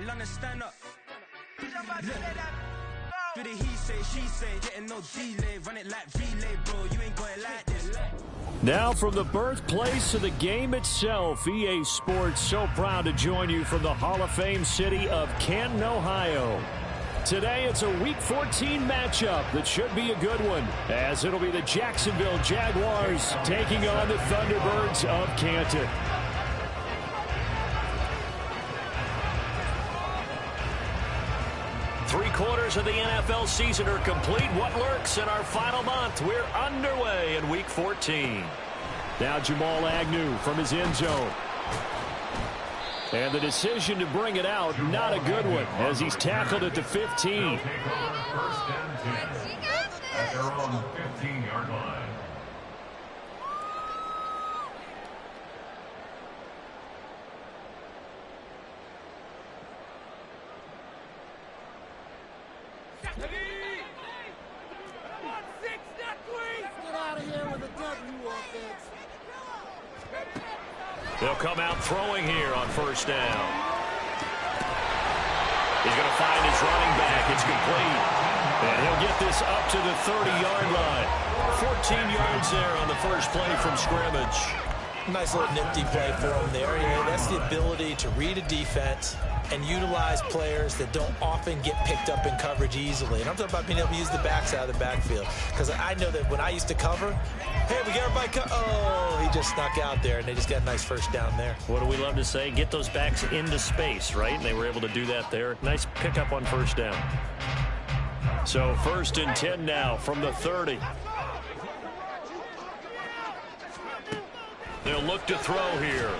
London, stand up. Look. Do the he say, she say, getting no delay. Run it like relay, bro. You ain't going like this. Now from the birthplace of the game itself, EA Sports so proud to join you from the Hall of Fame city of Canton, Ohio. Today it's a Week 14 matchup that should be a good one, as it'll be the Jacksonville Jaguars taking on the Thunderbirds of Canton. Three-quarters of the NFL season are complete. What lurks in our final month? We're underway in Week 14. Now Jamal Agnew from his end zone. And the decision to bring it out, not a good one, as he's tackled at the 15. First and 10 at their own 15-yard line. They'll come out throwing here on first down. He's going to find his running back. It's complete. And he'll get this up to the 30-yard line. 14 yards there on the first play from scrimmage. Nice little nifty play for him there. Yeah, that's the ability to read a defense and utilize players that don't often get picked up in coverage easily. And I'm talking about being able to use the backside of the backfield. Because I know that when I used to cover, hey, we got everybody oh, he just snuck out there, and they just got a nice first down there. What do we love to say? Get those backs into space, right? And they were able to do that there. Nice pickup on first down. So first and 10 now from the 30. They'll look to throw here.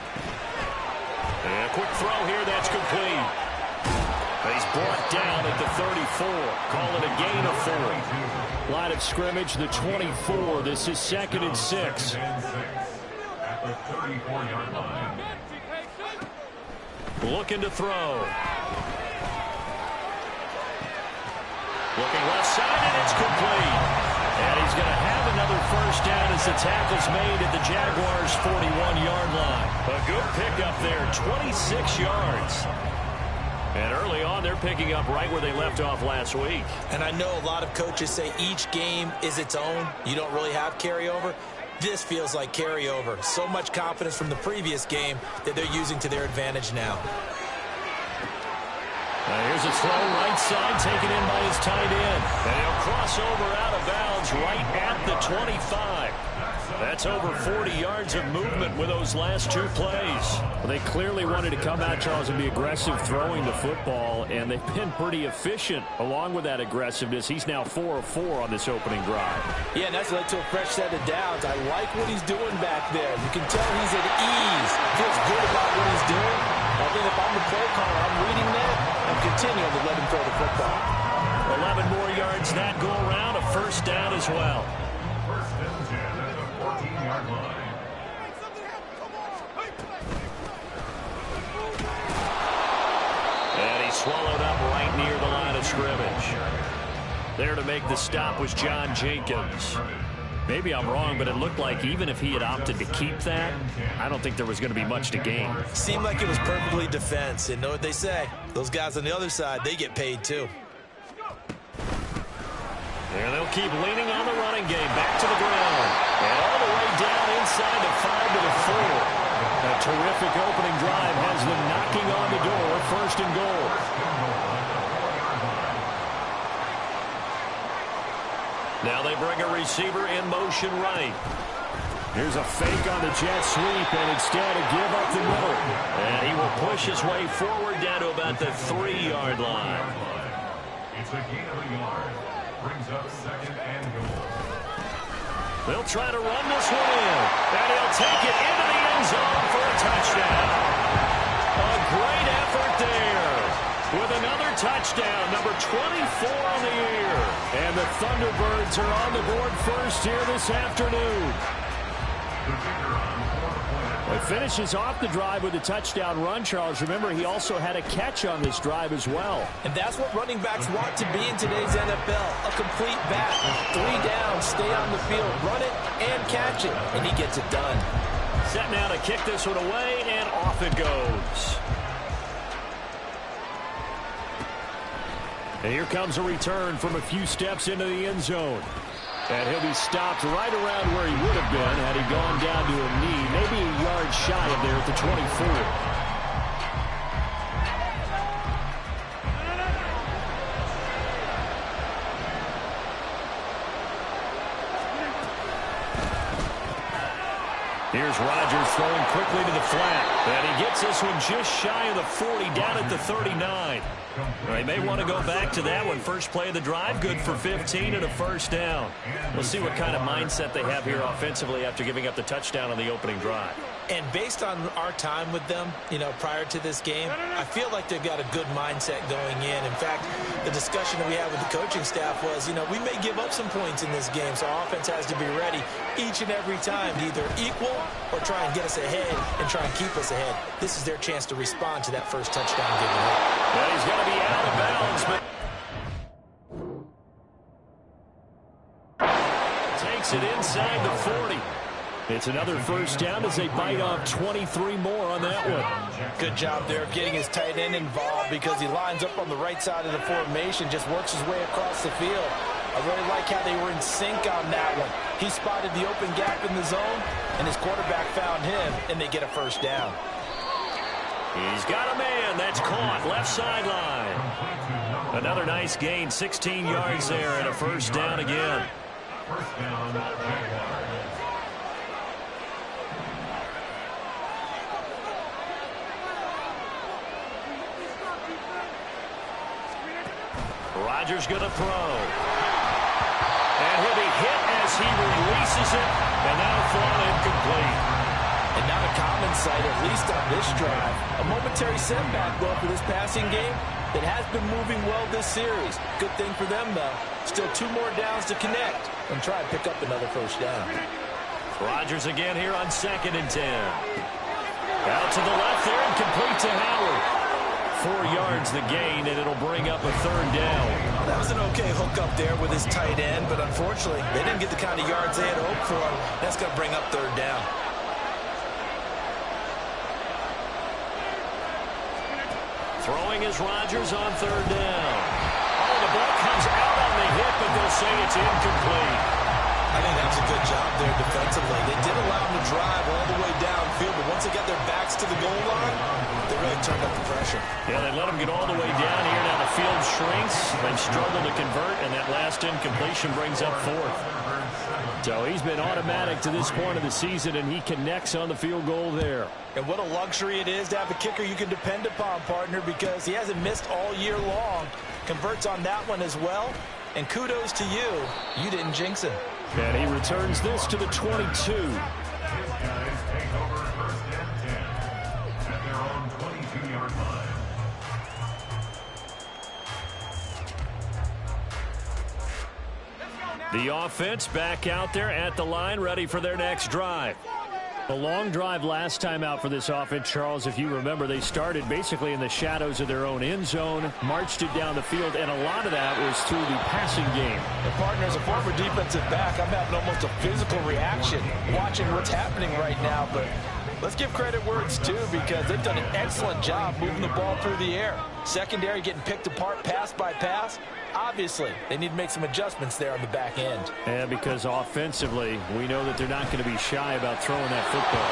And a quick throw here, that's complete. He's brought down at the 34. Call it a gain of 4. Line of scrimmage, the 24. This is 2nd and 6. At the 34-yard line. Looking to throw. Looking left side, and it's complete. And he's going to have another first down as the tackle's made at the Jaguars' 41-yard line. A good pickup there, 26 yards. And early on, they're picking up right where they left off last week. And I know a lot of coaches say each game is its own. You don't really have carryover. This feels like carryover. So much confidence from the previous game that they're using to their advantage now. Here's a throw right side, taken in by his tight end. And he'll cross over out of bounds right at the 25. That's over 40 yards of movement with those last 2 plays. Well, they clearly wanted to come out, Charles, and be aggressive throwing the football, and they've been pretty efficient along with that aggressiveness. He's now 4 of 4 on this opening drive. Yeah, and that's led to a fresh set of downs. I like what he's doing back there. You can tell he's at ease. Feels good about what he's doing. I think if I'm the play caller, I'm reading that. I'm continuing to let him throw the football. 11 more yards that go around, a first down as well. First and 10 at the 14-yard line. And he's swallowed up right near the line of scrimmage. There to make the stop was John Jenkins. Maybe I'm wrong, but it looked like even if he had opted to keep that, I don't think there was going to be much to gain. Seemed like it was perfectly defense. And know what they say? Those guys on the other side, they get paid too. And they'll keep leaning on the running game. Back to the ground. And all the way down inside the 5 to the 4. A terrific opening drive has them knocking on the door. First and goal. Now they bring a receiver in motion right. Here's a fake on the jet sweep, and instead a give up the middle. And he will push his way forward down to about the 3-yard line. It's a gain of a yard. Brings up 2nd and goal. They'll try to run this one in. And he'll take it into the end zone for a touchdown. A great effort there. With another touchdown, number 24 on the year. And the Thunderbirds are on the board first here this afternoon. It finishes off the drive with a touchdown run, Charles. Remember, he also had a catch on this drive as well. And that's what running backs want to be in today's NFL. A complete back. 3 downs, stay on the field, run it, and catch it. And he gets it done. Set now to kick this one away, and off it goes. And here comes a return from a few steps into the end zone. And he'll be stopped right around where he would have been had he gone down to a knee, maybe a yard shy of there at the 24. Here's Rodgers throwing quickly to the flat. And he gets this one just shy of the 40, down at the 39. They may want to go back to that one. First play of the drive, good for 15 and a first down. We'll see what kind of mindset they have here offensively after giving up the touchdown on the opening drive. And based on our time with them, prior to this game, I feel like they've got a good mindset going in. In fact, the discussion that we had with the coaching staff was, we may give up some points in this game, so our offense has to be ready each and every time to either equal or try and get us ahead and try and keep us ahead. This is their chance to respond to that first touchdown given up. Well, he's going to be out of bounds, but takes it inside the 40. It's another first down as they bite off 23 more on that one. Good job there of getting his tight end involved because he lines up on the right side of the formation, just works his way across the field. I really like how they were in sync on that one. He spotted the open gap in the zone, and his quarterback found him, and they get a first down. He's got a man. That's caught. Left sideline. Another nice gain. 16 yards there and a first down again. First down, Jaguars. Rodgers going to throw. And he'll be hit as he releases it. And that'll fall incomplete. And not a common sight, at least on this drive. A momentary setback, though, for this passing game that has been moving well this series. Good thing for them, though. Still 2 more downs to connect and try and pick up another first down. Rodgers again here on 2nd and 10. Out to the left there and complete to Howard. 4 yards the gain, and it'll bring up a third down. That was an okay hook up there with his tight end, but unfortunately, they didn't get the kind of yards they had hoped for. That's going to bring up third down. Throwing is Rodgers on third down. Oh, the ball comes out on the hit, but they'll say it's incomplete. I think that was a good job there defensively. They did allow them to drive all the way downfield, but once they got their backs to the goal line, they really turned up the pressure. Yeah, they let them get all the way down here. Now the field shrinks. They've struggled to convert, and that last incompletion brings up 4th. So he's been automatic to this point of the season, and he connects on the field goal there. And what a luxury it is to have a kicker you can depend upon, partner, because he hasn't missed all year long. Converts on that one as well. And kudos to you. You didn't jinx him. And he returns this to the 22. His guys take over first and 10 at their own 22-yard line. The offense back out there at the line, ready for their next drive. A long drive last time out for this offense, Charles. If you remember, they started basically in the shadows of their own end zone, marched it down the field, and a lot of that was through the passing game. The partner, as a former defensive back, I'm having almost a physical reaction watching what's happening right now. But let's give credit where it's due because they've done an excellent job moving the ball through the air. Secondary getting picked apart pass by pass. Obviously, they need to make some adjustments there on the back end. And because offensively, we know that they're not going to be shy about throwing that football.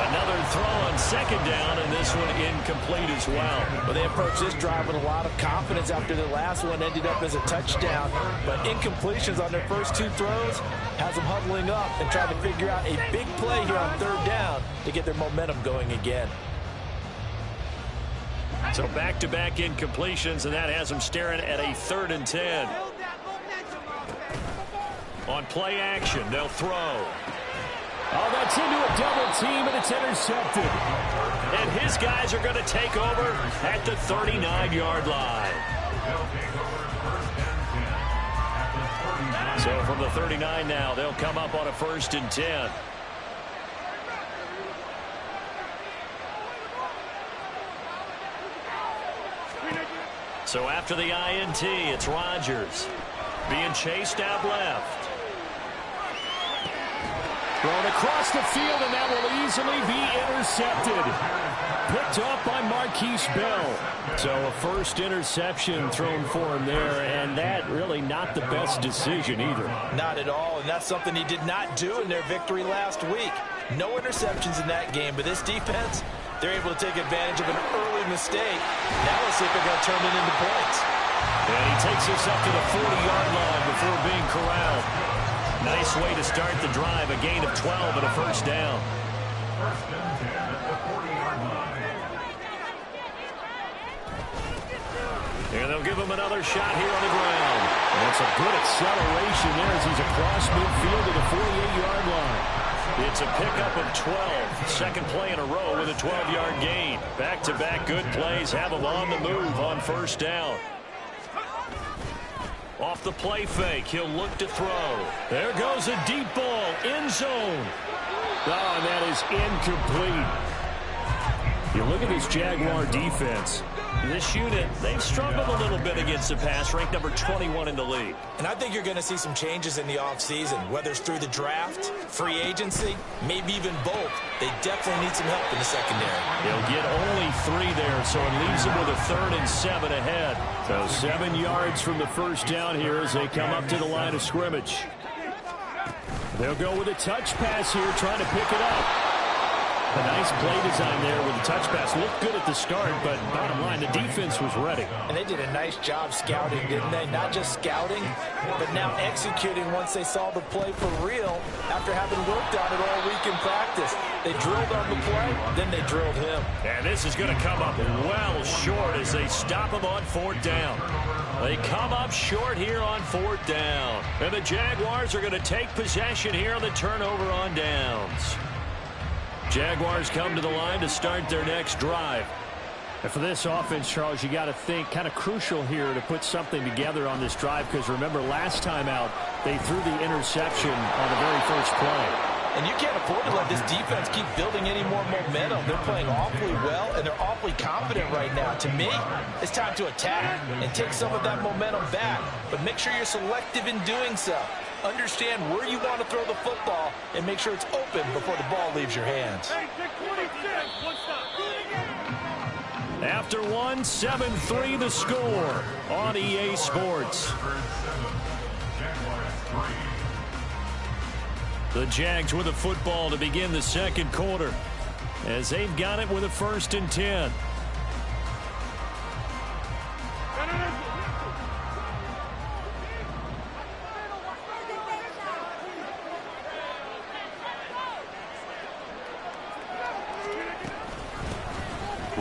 Another throw on 2nd down, and this one incomplete as well. Well, they approached this drive with a lot of confidence after the last one ended up as a touchdown. But incompletions on their first 2 throws has them huddling up and trying to figure out a big play here on 3rd down to get their momentum going again. So back-to-back incompletions, and that has them staring at a 3rd and 10. On play action, they'll throw. Oh, that's into a double team, and it's intercepted. And his guys are going to take over at the 39-yard line. So from the 39 now, they'll come up on a 1st and 10. So after the INT, it's Rodgers being chased out left. Thrown across the field, and that will easily be intercepted. Picked off by Marquise Bell. So a first interception thrown for him there, and that really not the best decision either. Not at all, and that's something he did not do in their victory last week. No interceptions in that game, but this defense, they're able to take advantage of an early mistake. Now let's see if they're going to turn it into points. And he takes us up to the 40-yard line before being corralled. Nice way to start the drive, a gain of 12 and a first down. First and 10 at the 40-yard line. And they'll give him another shot here on the ground. And it's a good acceleration there as he's across midfield to the 48-yard line. It's a pickup of 12. Second play in a row with a 12-yard gain. Back-to-back good plays have him on the move on first down. Off the play fake, he'll look to throw. There goes a deep ball, end zone. Oh, and that is incomplete. You look at this Jaguar defense. This unit, they've struggled a little bit against the pass, ranked number 21 in the league. And I think you're going to see some changes in the offseason, whether it's through the draft, free agency, maybe even both. They definitely need some help in the secondary. They'll get only 3 there, so it leaves them with a 3rd and 7 ahead. So 7 yards from the first down here as they come up to the line of scrimmage. They'll go with a touch pass here, trying to pick it up. A nice play design there with the touch pass. Looked good at the start, but bottom line, the defense was ready. And they did a nice job scouting, didn't they? Not just scouting, but now executing once they saw the play for real after having worked on it all week in practice. They drilled on the play, then they drilled him. And this is going to come up well short as they stop him on 4th down. They come up short here on 4th down. And the Jaguars are going to take possession here on the turnover on downs. Jaguars come to the line to start their next drive. And for this offense, Charles, you got to think kind of crucial here to put something together on this drive, because remember last time out they threw the interception on the very first play. And you can't afford to let this defense keep building any more momentum. They're playing awfully well, and they're awfully confident right now. To me, it's time to attack and take some of that momentum back, but make sure you're selective in doing so. Understand where you want to throw the football and make sure it's open before the ball leaves your hands. After 1, 7-3 the score on EA Sports. The Jags with a football to begin the second quarter as they've got it with a 1st and 10.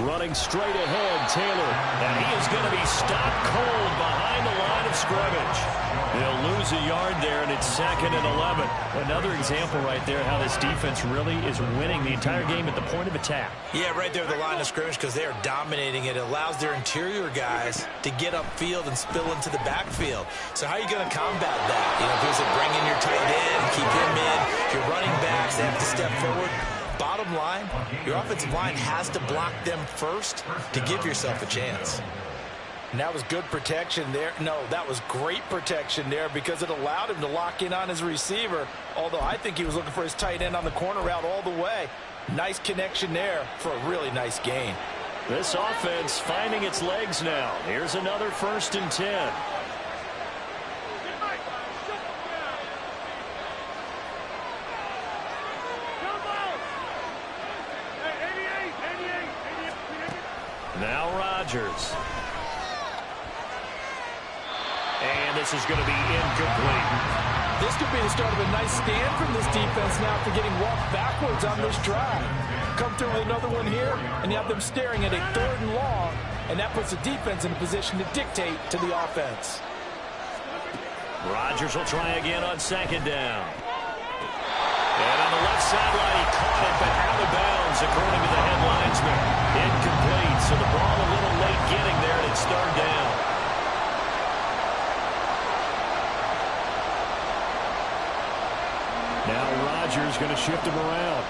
Running straight ahead, Taylor. And he is going to be stopped cold behind the line of scrimmage. They'll lose a yard there, and it's 2nd and 11. Another example right there how this defense really is winning the entire game at the point of attack. Yeah, right there at the line of scrimmage, because they are dominating it. It allows their interior guys to get upfield and spill into the backfield. So how are you going to combat that? You know, if you bring in your tight end, keep him in. If your running backs, they have to step forward. Bottom line, your offensive line has to block them first to give yourself a chance. And that was good protection there. No, that was great protection there because it allowed him to lock in on his receiver, although I think he was looking for his tight end on the corner route all the way. Nice connection there for a really nice gain. This offense finding its legs now. Here's another 1st and 10. Now Rodgers. And this is going to be incomplete. This could be the start of a nice stand from this defense now after getting walked backwards on this drive. Come through with another one here, and you have them staring at a 3rd and long, and that puts the defense in a position to dictate to the offense. Rodgers will try again on 2nd down. And on the left sideline, he caught it, but out of bounds, according to the head linesman. Incomplete, so the ball a little late getting there, and it's 3rd down. Now Rodgers going to shift him around.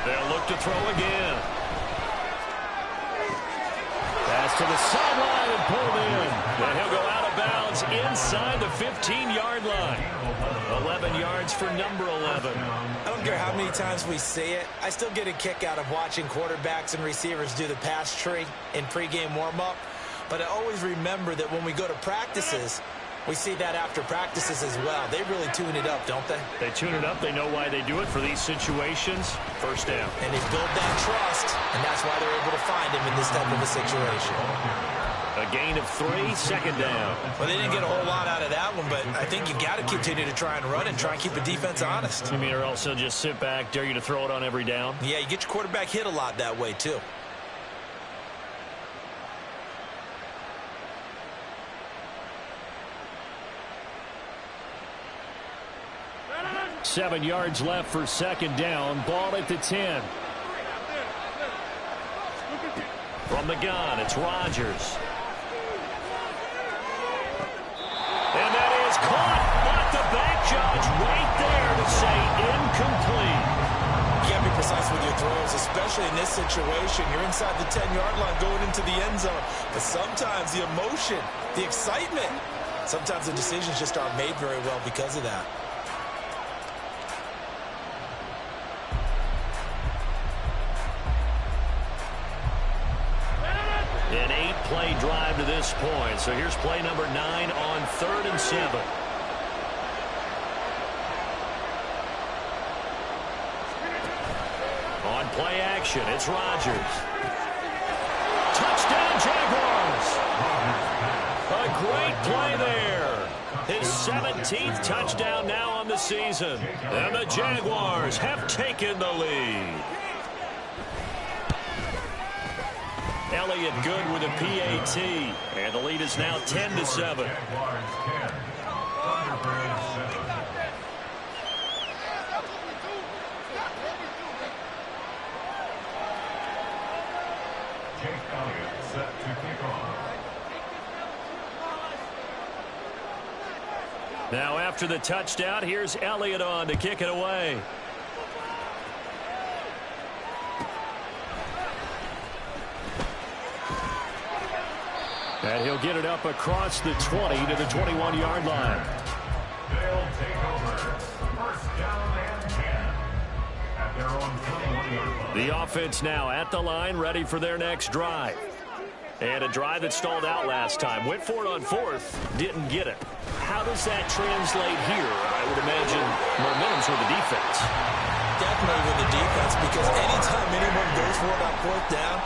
They'll look to throw again. Pass to the sideline and pulled in. And he'll go out of bounds inside the 15-yard line. 11 yards for number 11. I don't care how many times we see it. I still get a kick out of watching quarterbacks and receivers do the pass tree in pregame warm-up. But I always remember that when we go to practices, we see that after practices as well. They really tune it up, don't they? They tune it up. They know why they do it for these situations. First down. And they build that trust, and that's why they're able to find him in this type of a situation. A gain of 3, second down. Well, they didn't get a whole lot out of that one, but I think you got to continue to try and run and try and keep the defense honest. You mean or else they'll just sit back, dare you to throw it on every down? Yeah, you get your quarterback hit a lot that way, too. Seven yards left for second down. Ball at the 10. From the gun, it's Rodgers. And that is caught, but the back judge right there to say incomplete. You got to be precise with your throws, especially in this situation. You're inside the 10-yard line going into the end zone. But sometimes the emotion, the excitement, sometimes the decisions just aren't made very well because of that. An 8-play drive to this point. So here's play number 9 on 3rd and 7. On play action, it's Rodgers. Touchdown, Jaguars! A great play there. His 17th touchdown now on the season. And the Jaguars have taken the lead. Elliott good with a PAT. And the lead is now 10-7. Now after the touchdown, here's Elliott on to kick it away. And he'll get it up across the 20 to the 21-yard line. They'll take over. First down and 10 at their own 21-yard line. The offense now at the line, ready for their next drive. And a drive that stalled out last time. Went for it on 4th, didn't get it. How does that translate here? I would imagine momentum's with the defense. Definitely with the defense, because anytime anyone goes for it on 4th down,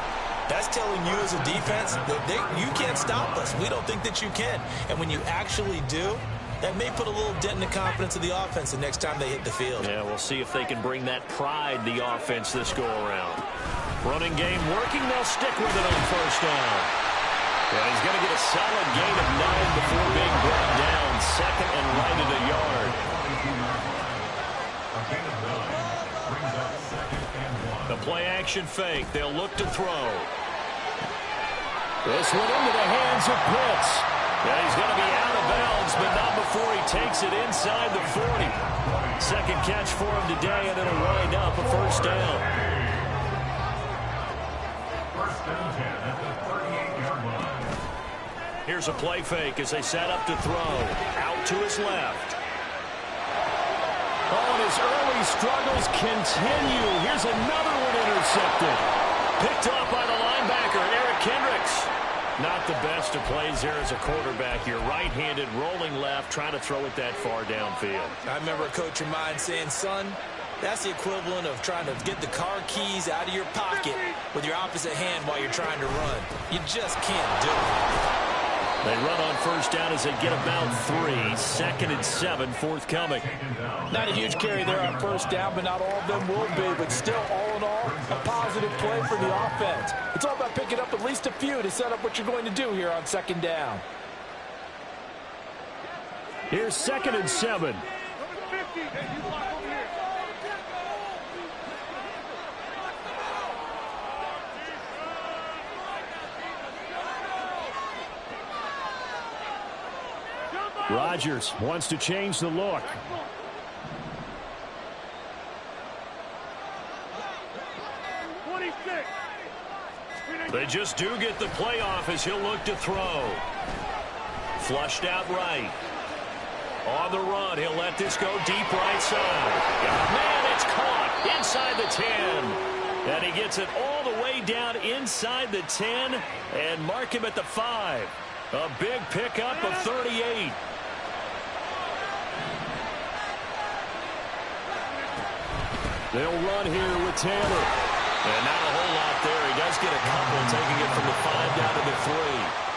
that's telling you as a defense that you can't stop us. We don't think that you can. And when you actually do, that may put a little dent in the confidence of the offense the next time they hit the field. Yeah, we'll see if they can bring that pride, the offense, this go-around. Running game working. They'll stick with it on 1st down. And he's going to get a solid gain of 9 before being brought down. Second and right at a yard. The play-action fake. They'll look to throw. This one into the hands of Pitts. Yeah, he's going to be out of bounds, but not before he takes it inside the 40. Second catch for him today, and it'll wind up a 1st down. First down 10 at the 38-yard line. Here's a play fake as they set up to throw. Out to his left. Oh, and his early struggles continue. Here's another one intercepted. Picked off by the linebacker, Eric Kendricks. Not the best of plays there as a quarterback. You're right-handed, rolling left, trying to throw it that far downfield. I remember a coach of mine saying, son, that's the equivalent of trying to get the car keys out of your pocket with your opposite hand while you're trying to run. You just can't do it. They run on 1st down as they get about 3. 2nd and 7 forthcoming. Not a huge carry there on 1st down, but not all of them will be. But still, all in all, a positive play for the offense. It's all about picking up at least a few to set up what you're going to do here on 2nd down. Here's 2nd and 7. Rodgers wants to change the look. They just do get the playoff as he'll look to throw. Flushed out right. On the run, he'll let this go deep right side. Oh, man, it's caught inside the 10. And he gets it all the way down inside the 10 and mark him at the 5. A big pickup of 38. They'll run here with Taylor. And not a whole lot there. He does get a couple, taking it from the 5 down to the 3.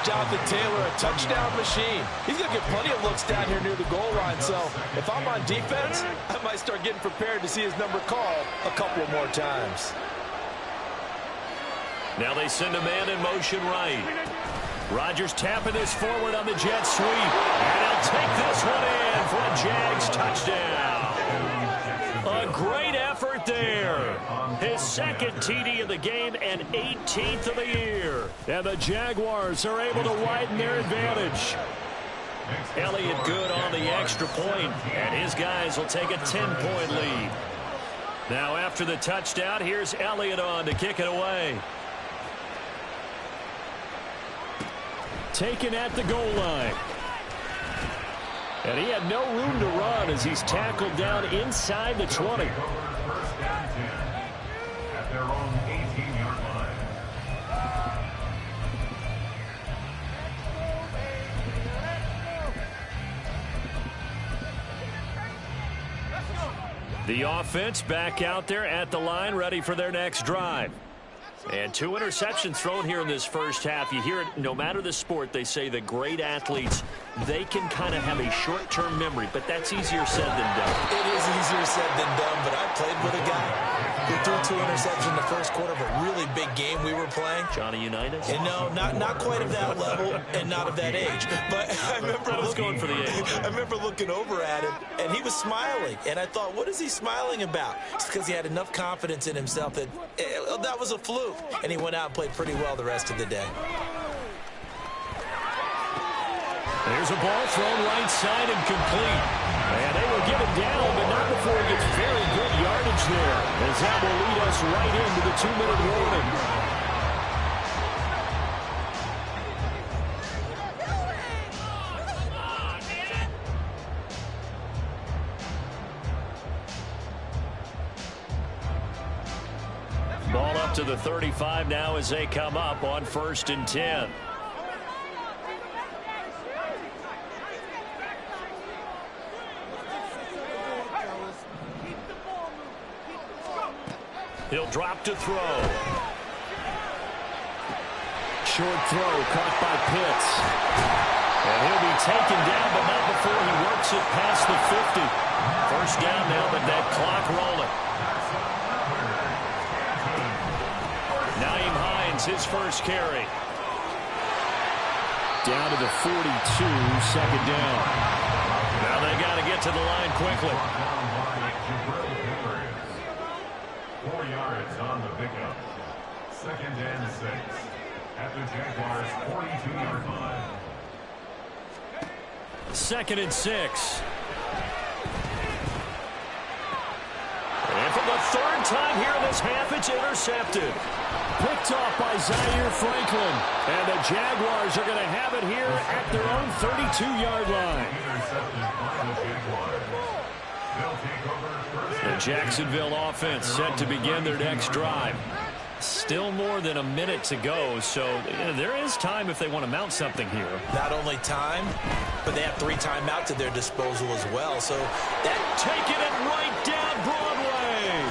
Jonathan Taylor, a touchdown machine. He's going to get plenty of looks down here near the goal line. So if I'm on defense, I might start getting prepared to see his number called a couple more times. Now they send a man in motion right. Rodgers tapping this forward on the jet sweep. And he'll take this one in for a Jags touchdown. A great effort there. His second TD of the game and 18th of the year. And the Jaguars are able to widen their advantage. Elliott good on the extra point, and his guys will take a 10-point lead. Now after the touchdown, here's Elliott on to kick it away. Taken at the goal line. And he had no room to run as he's tackled down inside the 20. First down 10 at their own 18-yard line. The offense back out there at the line, ready for their next drive. And 2 interceptions thrown here in this first half. You hear it, no matter the sport, they say that great athletes, they can kind of have a short-term memory, but that's easier said than done. It is easier said than done, but I played with a guy who threw 2 interceptions in the first quarter of a really big game we were playing. Johnny Unitas? And no, not quite of that level and not of that age. But I remember going for the age. I remember looking over at him, and he was smiling. And I thought, what is he smiling about? It's because he had enough confidence in himself that that was a fluke. And he went out and played pretty well the rest of the day. There's a ball thrown right side and complete. And they will get it down, but not before he gets very good yardage there. As that will lead us right into the 2-minute warning. Ball up to the 35 now as they come up on 1st and 10. He'll drop to throw. Short throw caught by Pitts. And he'll be taken down, but not before he works it past the 50. First down now, but that clock rolling. Naeem Hines, his first carry. Down to the 42, 2nd down. Now they got to get to the line quickly. 4 yards on the pickup. 2nd and 6 at the Jaguars' 42-yard line. 2nd and 6. And for the 3rd time here in this half, it's intercepted. Picked off by Zaire Franklin. And the Jaguars are going to have it here at their own 32-yard line. Intercepted by the Jaguars. They'll take over first. The Jacksonville offense set to begin their next drive. Still more than a minute to go, so there is time if they want to mount something here. Not only time, but they have 3 timeouts at their disposal as well. So that taking it right down Broadway.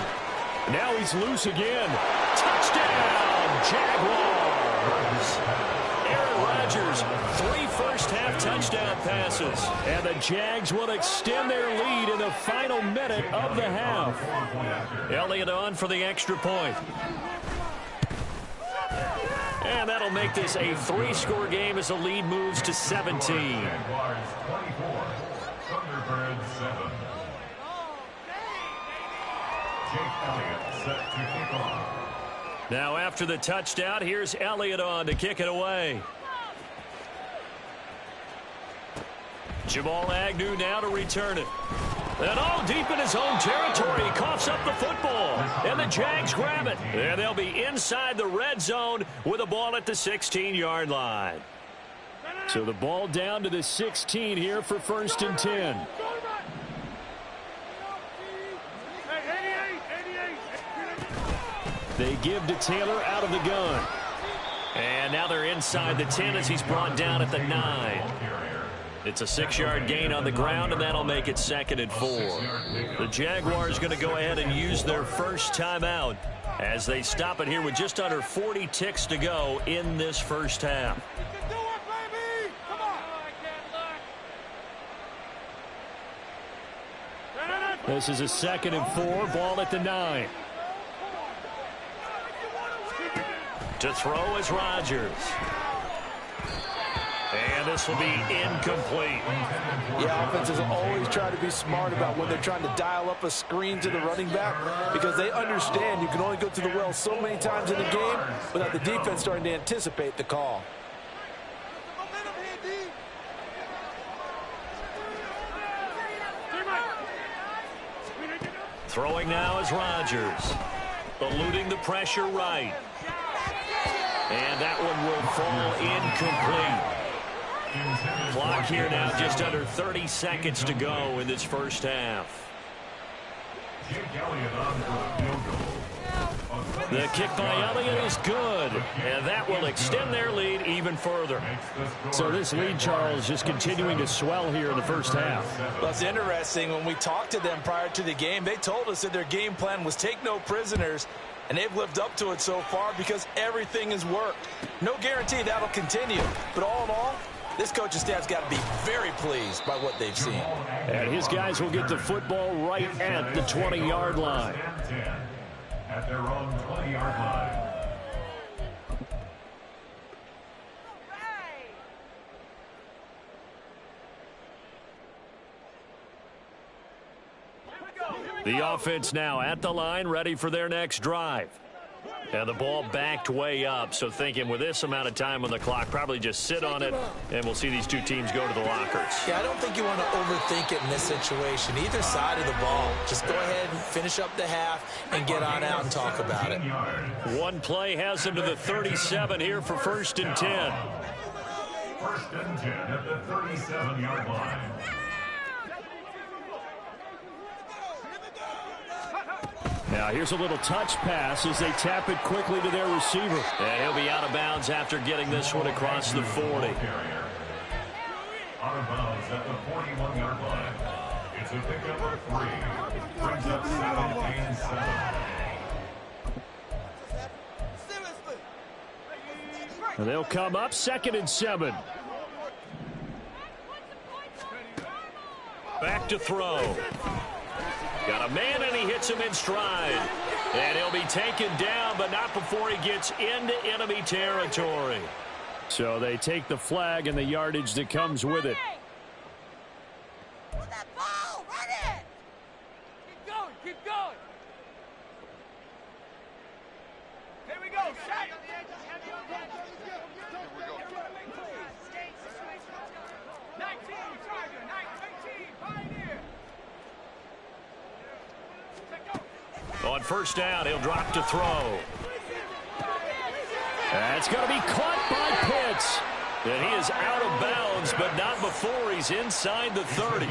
Now he's loose again. Touchdown, Jaguars. Aaron Rodgers, 3 first-half touchdown passes. And the Jags will extend their lead in the final minute of the half. Elliott on for the extra point. And that'll make this a 3-score game as the lead moves to 17. Jaguars 24, Thunderbirds 7. Jake Elliott set to kick off. Now after the touchdown, here's Elliott on to kick it away. Jamal Agnew now to return it. And all deep in his own territory, he coughs up the football. And the Jags grab it. And they'll be inside the red zone with the ball at the 16-yard line. So the ball down to the 16 here for 1st and 10. They give to Taylor out of the gun. And now they're inside the 10 as he's brought down at the 9. It's a 6-yard gain on the ground, and that'll make it 2nd and 4. The Jaguars going to go ahead and use their first timeout as they stop it here with just under 40 ticks to go in this first half. This is a 2nd and 4, ball at the 9. To throw is Rodgers. And this will be incomplete. Yeah, offenses always try to be smart about when they're trying to dial up a screen to the running back because they understand you can only go to the well so many times in the game without the defense starting to anticipate the call. Throwing now is Rodgers. Eluding the pressure right. And that one will fall incomplete. Clock here now just under 30 seconds to go in this first half. The kick by Elliott is good, and that will extend their lead even further. So this lead, Charles, just continuing to swell here in the first half. Well, it's interesting. When we talked to them prior to the game, they told us that their game plan was take no prisoners, and they've lived up to it so far because everything has worked. No guarantee that'll continue, but all in all, this coaching staff's got to be very pleased by what they've seen. And his guys will get the football right at the 20-yard line. At their own 20-yard line. The offense now at the line, ready for their next drive. And the ball backed way up, so thinking with this amount of time on the clock, probably just sit on it, and we'll see these two teams go to the lockers. Yeah, I don't think you want to overthink it in this situation. Either side of the ball, just go ahead and finish up the half and get on out and talk about it. One play has them to the 37 here for 1st and 10. 1st and 10 at the 37-yard line. Now here's a little touch pass as they tap it quickly to their receiver. And he'll be out of bounds after getting this one across the 40. Out of bounds at the 41-yard line. It's a pickup of 3. Brings up 7 and 7. And they'll come up 2nd and 7. Back to throw. Got a man, and he hits him in stride. And he'll be taken down, but not before he gets into enemy territory. So they take the flag and the yardage that comes with it. That ball, run it! Keep going, keep going! Here we go, shot! On 1st down, he'll drop to throw. That's going to be caught by Pitts. And he is out of bounds, but not before he's inside the 30.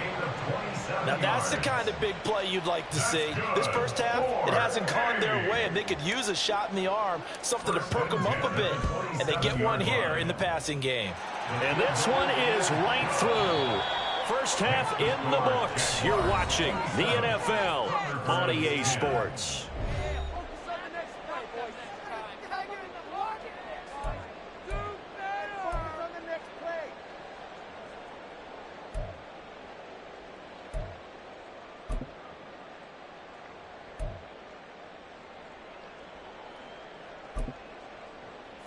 Now, that's the kind of big play you'd like to see. This first half, it hasn't gone their way, and they could use a shot in the arm, something to perk them up a bit. And they get one here in the passing game. And this one is right through. First half in the books. You're watching the NFL on EA Sports.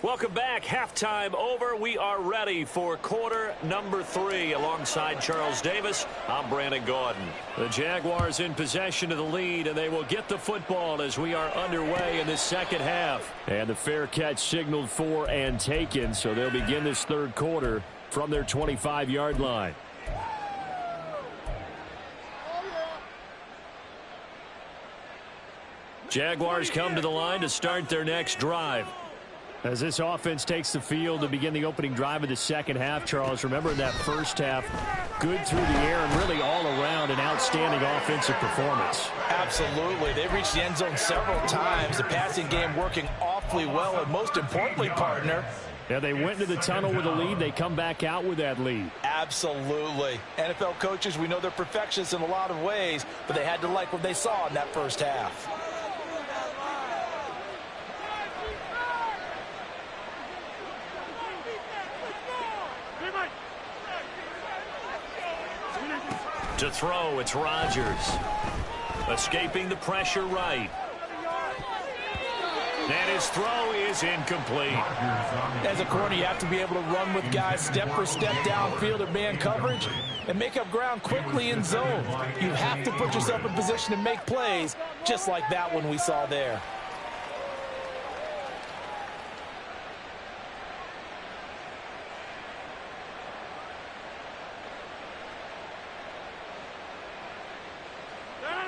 Welcome back. Halftime over. We are ready for quarter number 3. Alongside Charles Davis, I'm Brandon Gordon. The Jaguars in possession of the lead, and they will get the football as we are underway in the second half. And the fair catch signaled for and taken, so they'll begin this third quarter from their 25-yard line. Jaguars come to the line to start their next drive. As this offense takes the field to begin the opening drive of the second half, Charles, remember in that first half, good through the air and really all around an outstanding offensive performance. Absolutely. They reached the end zone several times. The passing game working awfully well, and most importantly, partner, yeah, they went into the tunnel with a lead. They come back out with that lead. Absolutely. NFL coaches, we know they're perfectionists in a lot of ways, but they had to like what they saw in that first half. To throw, it's Rodgers. Escaping the pressure right. And his throw is incomplete. As a corner, you have to be able to run with guys step for step downfield in man coverage and make up ground quickly in zone. You have to put yourself in position to make plays, just like that one we saw there.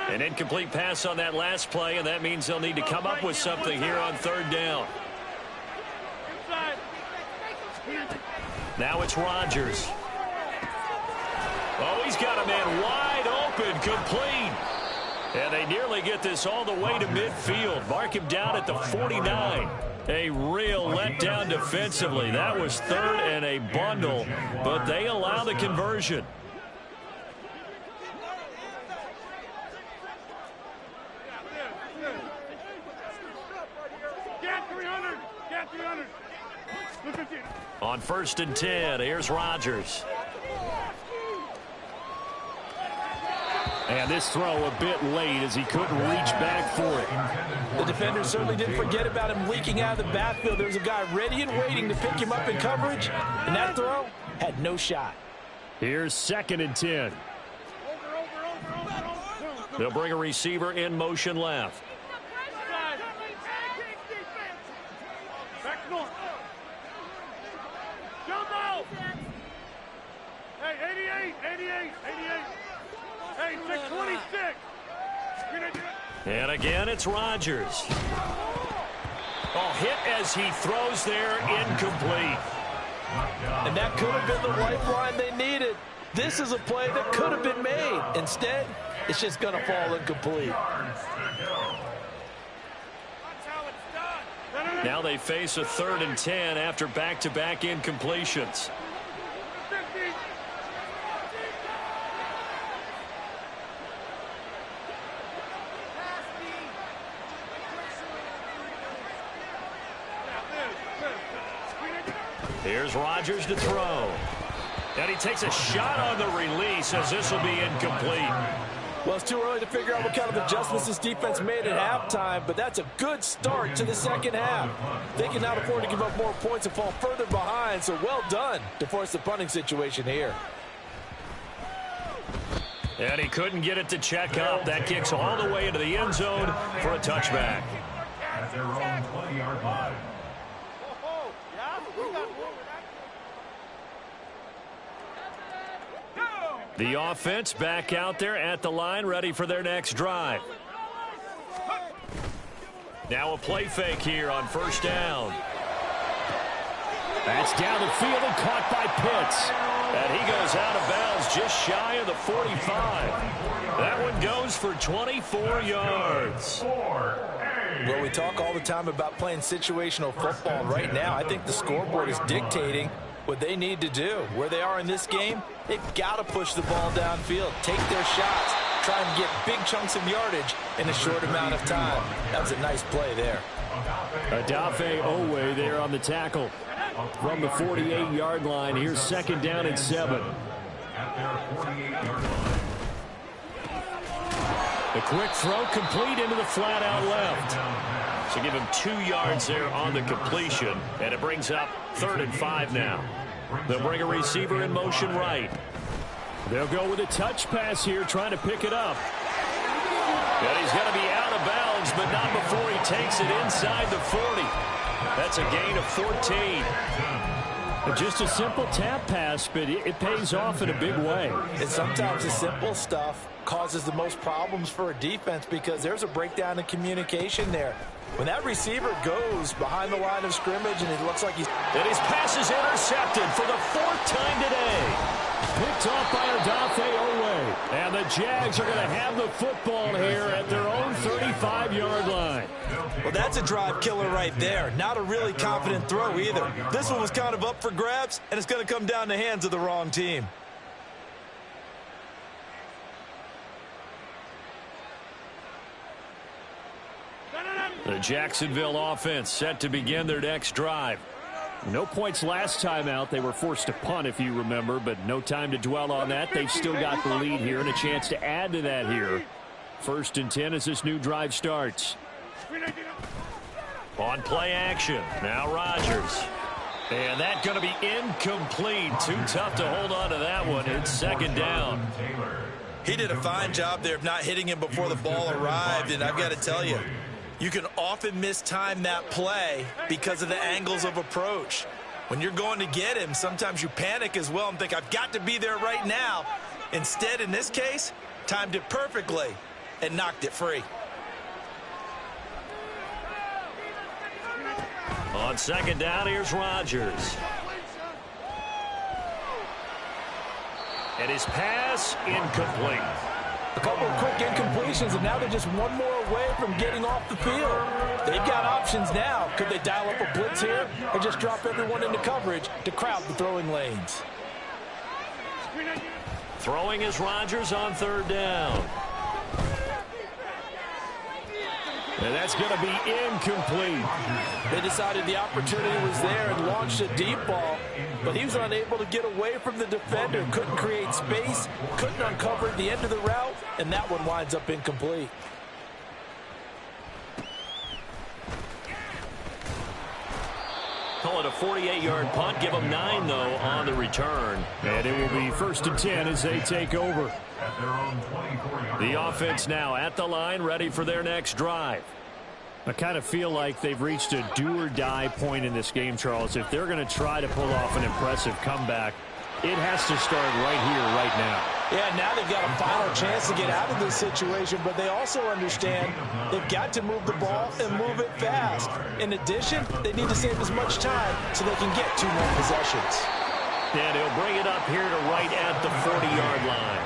An incomplete pass on that last play, and that means they'll need to come up with something here on third down. Now it's Rodgers. Oh, he's got a man wide open, complete. And they nearly get this all the way to midfield. Mark him down at the 49. A real letdown defensively. That was third and a bundle, but they allow the conversion. On 1st and 10, here's Rodgers. And this throw a bit late as he couldn't reach back for it. The defender certainly didn't forget about him leaking out of the backfield. There was a guy ready and waiting to pick him up in coverage, and that throw had no shot. Here's 2nd and 10. They'll bring a receiver in motion left. And again, it's Rodgers. Oh, hit as he throws there, incomplete. And that could have been the lifeline they needed. This is a play that could have been made. Instead, it's just going to fall incomplete. Now they face a 3rd and 10 after back-to-back incompletions. Here's Rodgers to throw. And he takes a shot on the release as this will be incomplete. Well, it's too early to figure out what kind of adjustments this defense made at halftime, but that's a good start to the second half. They cannot afford to give up more points and fall further behind, so well done to force the punting situation here. And he couldn't get it to check up. That kicks all the way into the end zone for a touchback. At their own 20-yard line. The offense back out there at the line, ready for their next drive. Now a play fake here on 1st down. That's down the field and caught by Pitts. And he goes out of bounds just shy of the 45. That one goes for 24 yards. Well, we talk all the time about playing situational football. Right now, I think the scoreboard is dictating what they need to do. Where they are in this game, they've got to push the ball downfield, take their shots, try and get big chunks of yardage in a short amount of time. That was a nice play there. Odafe Owe there on the tackle from the 48-yard line. Here's 2nd down and 7. At their 48-yard line. The quick throw complete into the flat out left. So give him 2 yards there on the completion, and it brings up 3rd and 5 now. They'll bring a receiver in motion right. They'll go with a touch pass here, trying to pick it up. And he's going to be out of bounds, but not before he takes it inside the 40. That's a gain of 14. Just a simple tap pass, but it pays off in a big way. And sometimes the simple stuff causes the most problems for a defense because there's a breakdown in communication there. When that receiver goes behind the line of scrimmage and it looks like he's... And his pass is intercepted for the 4th time today. Picked off by Odafe Owe. And the Jags are going to have the football here at their own 35-yard line. Well, that's a drive killer right there. Not a really confident throw either. This one was kind of up for grabs, and it's going to come down the hands of the wrong team. The Jacksonville offense set to begin their next drive. No points last time out. They were forced to punt, if you remember, but no time to dwell on that. They've still got the lead here and a chance to add to that here. 1st and 10 as this new drive starts. On play action, now Rodgers. And that's going to be incomplete. Too tough to hold on to that one. It's 2nd down. He did a fine job there of not hitting him before the ball arrived, and I've got to tell you, you can often mistime that play because of the angles of approach. When you're going to get him, sometimes you panic as well and think, I've got to be there right now. Instead, in this case, timed it perfectly and knocked it free. On 2nd down, here's Rodgers. And his pass incomplete. A couple of quick incompletions, and now they're just one more away from getting off the field. They've got options now. Could they dial up a blitz here or just drop everyone into coverage to crowd the throwing lanes? Throwing is Rodgers on 3rd down. And that's going to be incomplete. They decided the opportunity was there and launched a deep ball, but he was unable to get away from the defender, couldn't create space, couldn't uncover the end of the route, and that one winds up incomplete. Call it a 48-yard punt. Give them 9, though, on the return. And it will be 1st and 10 as they take over. The offense now at the line, ready for their next drive. I kind of feel like they've reached a do-or-die point in this game, Charles. If they're going to try to pull off an impressive comeback, it has to start right here, right now. Yeah, now they've got a final chance to get out of this situation, but they also understand they've got to move the ball and move it fast. In addition, they need to save as much time so they can get 2 more possessions. And he'll bring it up here to right at the 40-yard line.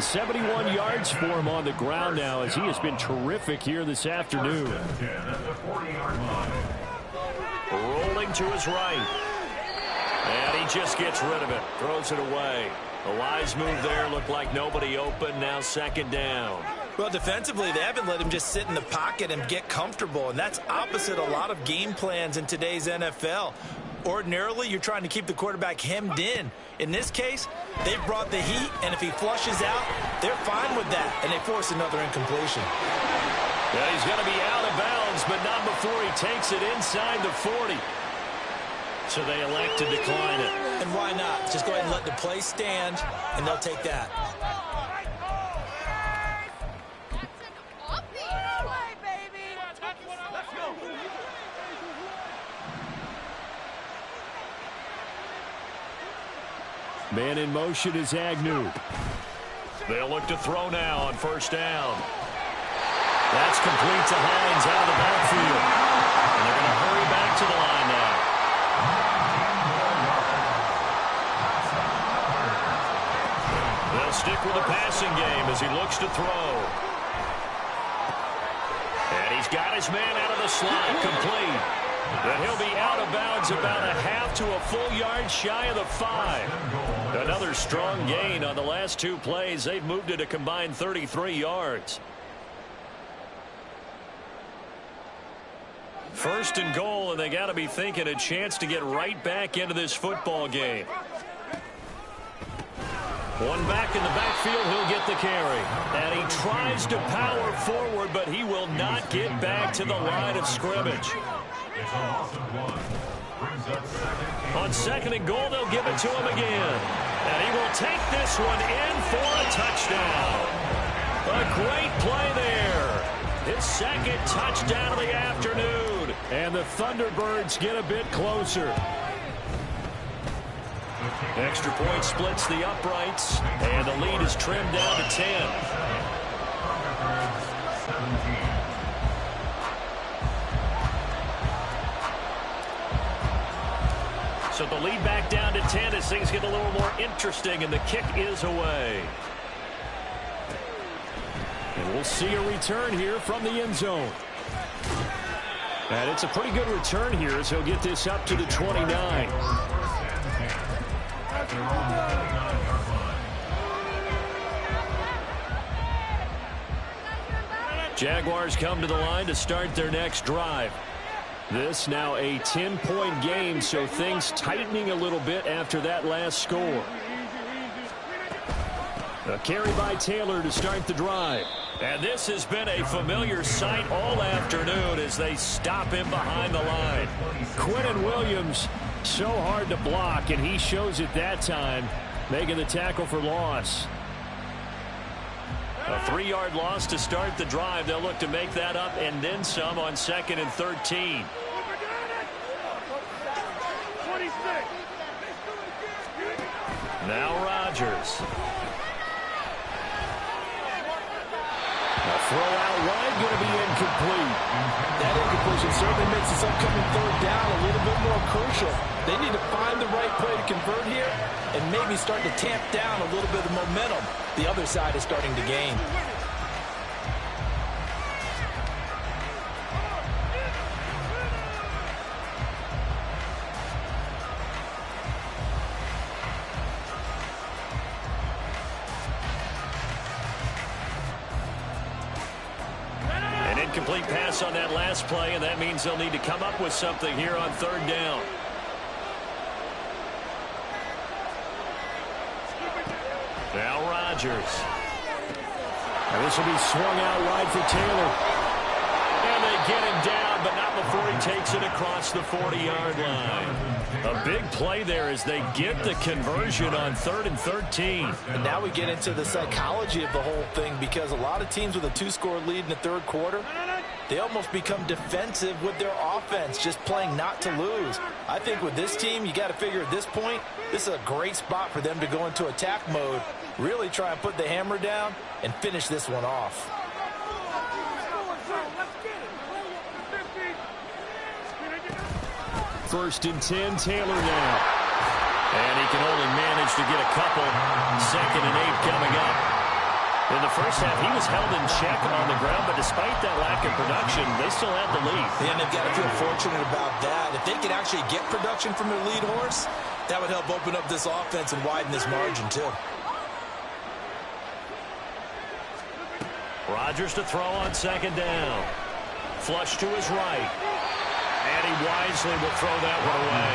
71 yards for him on the ground now as he has been terrific here this afternoon. Rolling to his right. And he just gets rid of it. Throws it away. A wise move there. Looked like nobody open. Now 2nd down. Well, defensively, they haven't let him just sit in the pocket and get comfortable, and that's opposite a lot of game plans in today's NFL. Ordinarily, you're trying to keep the quarterback hemmed in. In this case, they've brought the heat, and if he flushes out, they're fine with that, and they force another incompletion. Yeah, he's going to be out of bounds, but not before he takes it inside the 40. So they elect to decline it. And why not? Just go ahead and let the play stand, and they'll take that. Man in motion is Agnew. They'll look to throw now on 1st down. That's complete to Hines out of the backfield. And they're going to hurry back to the line now. They'll stick with the passing game as he looks to throw. And he's got his man out of the slot, complete. And he'll be out of bounds about a half to a full yard shy of the 5. Another strong gain on the last 2 plays. They've moved it a combined 33 yards. 1st and goal, and they got to be thinking a chance to get right back into this football game. One back in the backfield, he'll get the carry. And he tries to power forward, but he will not get back to the line of scrimmage. On 2nd and goal, they'll give it to him again. And he will take this one in for a touchdown. A great play there. His 2nd touchdown of the afternoon. And the Thunderbirds get a bit closer. Extra point splits the uprights, and the lead is trimmed down to 10. So the lead back down to 10 as things get a little more interesting, and the kick is away. And we'll see a return here from the end zone. And it's a pretty good return here as he'll get this up to the 29. Jaguars come to the line to start their next drive. This now a 10-point game, so things tightening a little bit after that last score. A carry by Taylor to start the drive. And this has been a familiar sight all afternoon as they stop him behind the line. Quinnen Williams, so hard to block, and he shows it that time, making the tackle for loss. A 3-yard loss to start the drive. They'll look to make that up and then some on 2nd and 13. Now Rodgers. A throw out wide, going to be incomplete. That incompletion certainly makes this upcoming 3rd down a little bit more crucial. They need to find the right play to convert here and maybe start to tamp down a little bit of momentum the other side is starting to gain. Incomplete pass on that last play, and that means they'll need to come up with something here on 3rd down. Now Rodgers. And this will be swung out wide for Taylor. And they get him down, but not before he takes it across the 40-yard line. A big play there as they get the conversion on 3rd and 13. And now we get into the psychology of the whole thing, because a lot of teams with a 2-score lead in the 3rd quarter, they almost become defensive with their offense, just playing not to lose. I think with this team, you got to figure at this point, this is a great spot for them to go into attack mode, really try and put the hammer down and finish this one off. First and 10, Taylor now. And he can only manage to get a couple. 2nd and 8 coming up. In the first half, he was held in check on the ground, but despite that lack of production, they still have the lead. And they've got to feel fortunate about that. If they could actually get production from their lead horse, that would help open up this offense and widen this margin, too. Rodgers to throw on 2nd down. Flush to his right. And he wisely will throw that one away.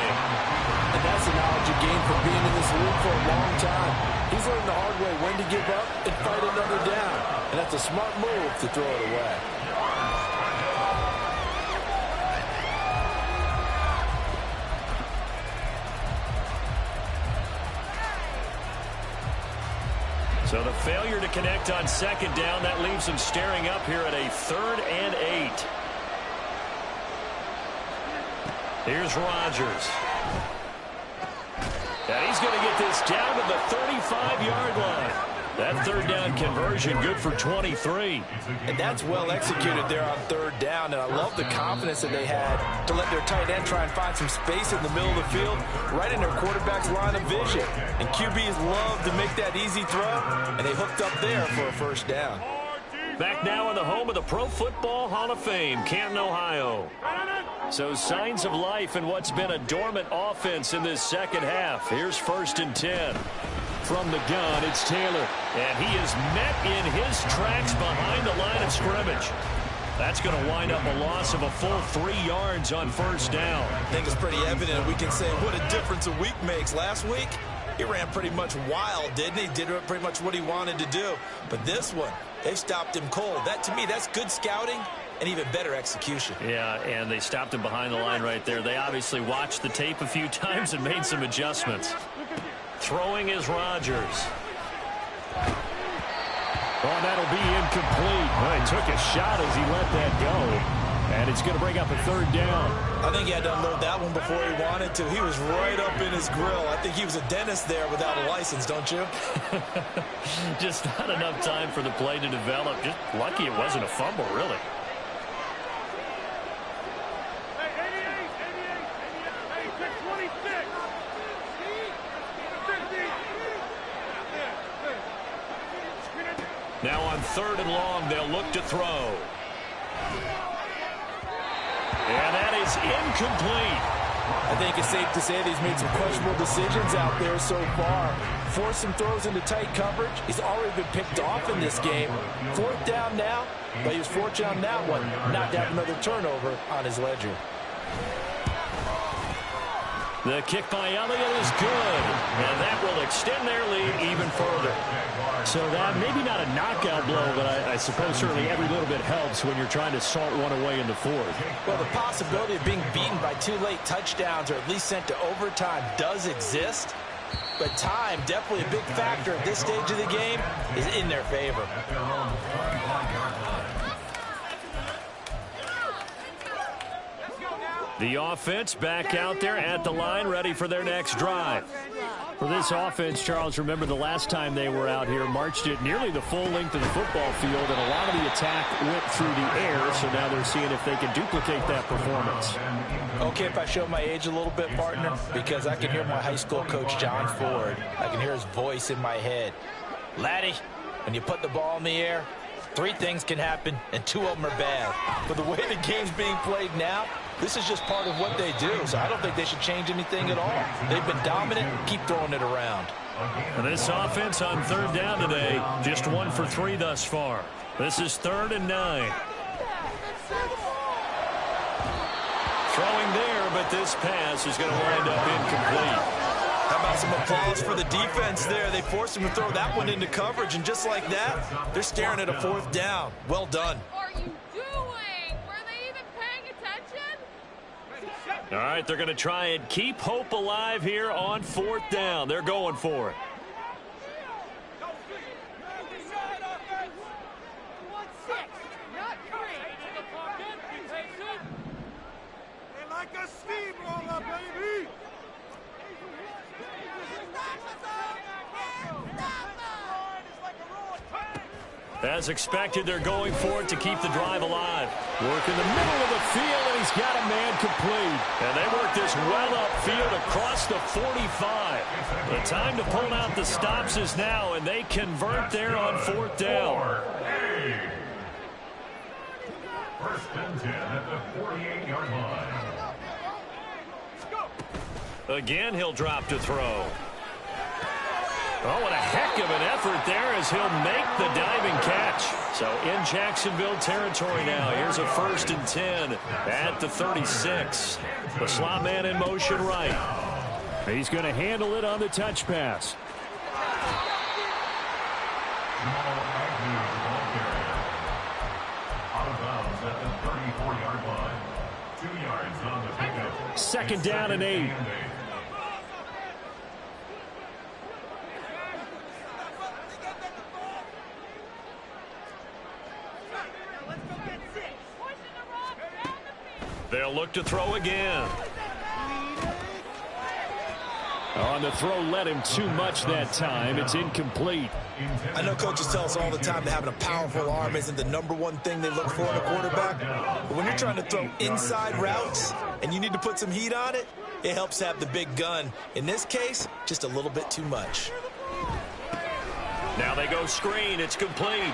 And that's the knowledge you gain from being in this league for a long time. He's learned the hard way when to give up and fight another down. And that's a smart move to throw it away. So the failure to connect on 2nd down, that leaves him staring up here at a 3rd and 8. Here's Rodgers. And he's going to get this down to the 35-yard line. That 3rd down conversion good for 23. And that's well executed there on 3rd down. And I love the confidence that they had to let their tight end try and find some space in the middle of the field, right in their quarterback's line of vision. And QBs love to make that easy throw, and they hooked up there for a 1st down. Back now in the home of the Pro Football Hall of Fame, Canton, Ohio. So signs of life in what's been a dormant offense in this 2nd half. Here's 1st and 10. From the gun, it's Taylor. And he is met in his tracks behind the line of scrimmage. That's going to wind up a loss of a full 3 yards on 1st down. I think it's pretty evident. We can say what a difference a week makes. Last week, he ran pretty much wild, didn't he? Did pretty much what he wanted to do. But this one, they stopped him cold. That, to me, that's good scouting and even better execution. Yeah, and they stopped him behind the line right there. They obviously watched the tape a few times and made some adjustments. Throwing is Rodgers. Oh, that'll be incomplete. Well, he took a shot as he let that go. And it's going to bring up a third down. I think he had to unload that one before he wanted to. He was right up in his grill. I think he was a dentist there without a license, don't you? Just not enough time for the play to develop. Just lucky it wasn't a fumble, really. Now on 3rd and long, they'll look to throw. And that is incomplete. I think it's safe to say that he's made some questionable decisions out there so far. Forced some throws into tight coverage. He's already been picked off in this game. 4th down now, but he was fortunate on that one not to have another turnover on his ledger. The kick by Elliott is good, and that will extend their lead even further. So that maybe not a knockout blow, but I suppose certainly every little bit helps when you're trying to salt one away in the 4th. Well, the possibility of being beaten by 2 late touchdowns or at least sent to overtime does exist, but time, definitely a big factor at this stage of the game, is in their favor. The offense back out there at the line, ready for their next drive. For this offense, Charles, remember the last time they were out here, marched it nearly the full length of the football field, and a lot of the attack went through the air, so now they're seeing if they can duplicate that performance. Okay, if I show my age a little bit, partner, because I can hear my high school coach, John Ford. I can hear his voice in my head. Laddie, when you put the ball in the air, 3 things can happen, and 2 of them are bad. But the way the game's being played now, this is just part of what they do, so I don't think they should change anything at all. They've been dominant. Keep throwing it around. And this offense on 3rd down today, just 1 for 3 thus far. This is 3rd and 9. Throwing there, but this pass is going to wind up incomplete. How about some applause for the defense there? They forced him to throw that one into coverage, and just like that, they're staring at a 4th down. Well done. All right, they're going to try and keep hope alive here on 4th down. They're going for it. Like a steamroller, baby! As expected, they're going for it to keep the drive alive. Work in the middle of the field, and he's got a man complete. And they work this well upfield across the 45. The time to pull out the stops is now, and they convert there on 4th down. 1st and 10 at the 48-yard line. Again, he'll drop to throw. Oh, what a heck of an effort there as he'll make the diving catch. So in Jacksonville territory now. Here's a 1st and 10 at the 36. The slot man in motion right. He's going to handle it on the touch pass. Out of bounds at the 34-yard line. 2 yards on the pickup. 2nd down and 8. They'll look to throw again. On the throw, led him too much that time. It's incomplete. I know coaches tell us all the time that having a powerful arm isn't the #1 thing they look for in a quarterback. But when you're trying to throw inside routes and you need to put some heat on it, it helps have the big gun. In this case, just a little bit too much. Now they go screen. It's complete.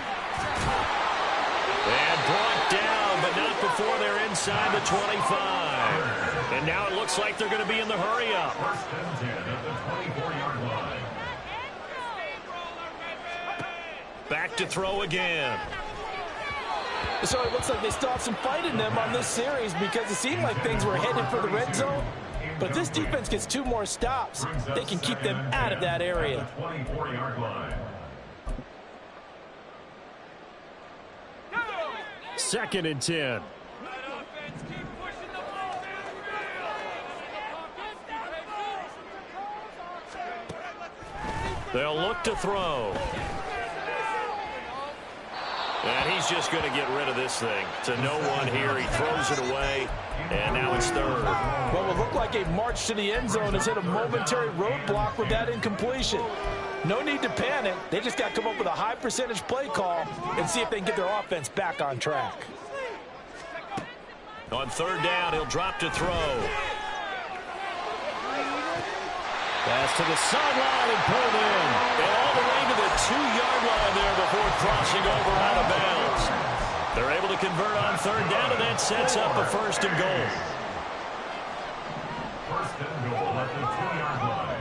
And brought down, but not before they're inside the 25. And now it looks like they're going to be in the hurry-up. 1st and 10 at the 24-yard line. Back to throw again. So it looks like they still have some fight in them on this series because it seemed like things were headed for the red zone. But if this defense gets 2 more stops, they can keep them out of that area. 24-yard line. 2nd and 10. They'll look to throw. And he's just going to get rid of this thing. To no one here. He throws it away, and now it's third. What would look like a march to the end zone has hit a momentary roadblock with that incompletion. No need to panic. They just got to come up with a high percentage play call and see if they can get their offense back on track. On third down, he'll drop to throw. Pass to the sideline and pulled in. And all the way to the 2-yard line there before crossing over out of bounds. They're able to convert on third down, and that sets up a first and goal. First and goal at the 2-yard line.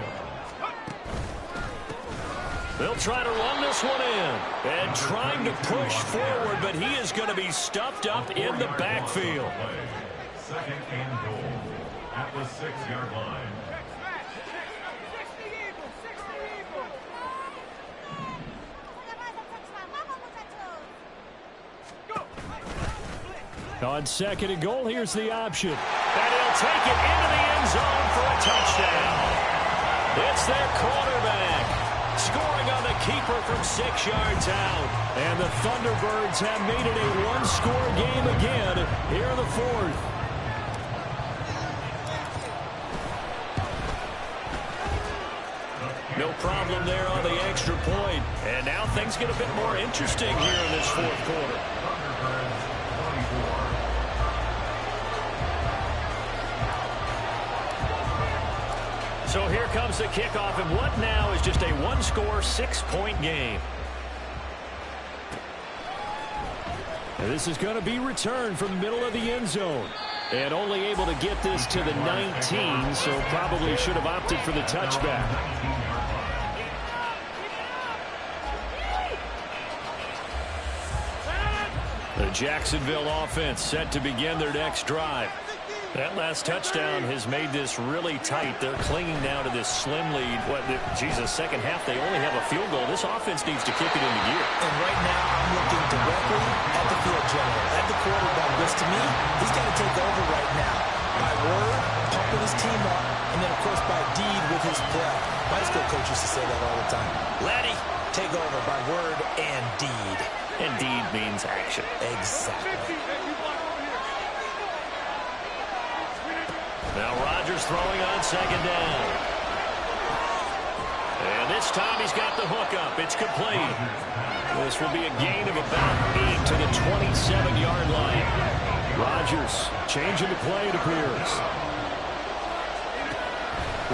They'll try to run this one in. And trying to push forward, but he is going to be stuffed up in the backfield. Second and goal at the 6-yard line. On second and goal, here's the option. And he'll take it into the end zone for a touchdown. It's their quarterback scoring on the keeper from 6 yards out. And the Thunderbirds have made it a one-score game again here in the fourth. No problem there on the extra point. And now things get a bit more interesting here in this fourth quarter. So here comes the kickoff, and what now is just a one-score, 6-point game. And this is going to be returned from the middle of the end zone. And only able to get this to the 19, so probably should have opted for the touchback. The Jacksonville offense set to begin their next drive. That last touchdown has made this really tight. They're clinging now to this slim lead. Second half, they only have a field goal. This offense needs to kick it into gear. And right now, I'm looking directly at the field general, at the quarterback, which to me, he's got to take over right now. By word, pumping his team up, and then, of course, by deed with his play. My high school coach used to say that all the time. Laddie, take over by word and deed. And deed means action. Exactly. Now Rodgers throwing on second down. And this time he's got the hook up. It's complete. This will be a gain of about 8 to the 27-yard line. Rodgers changing the play, it appears.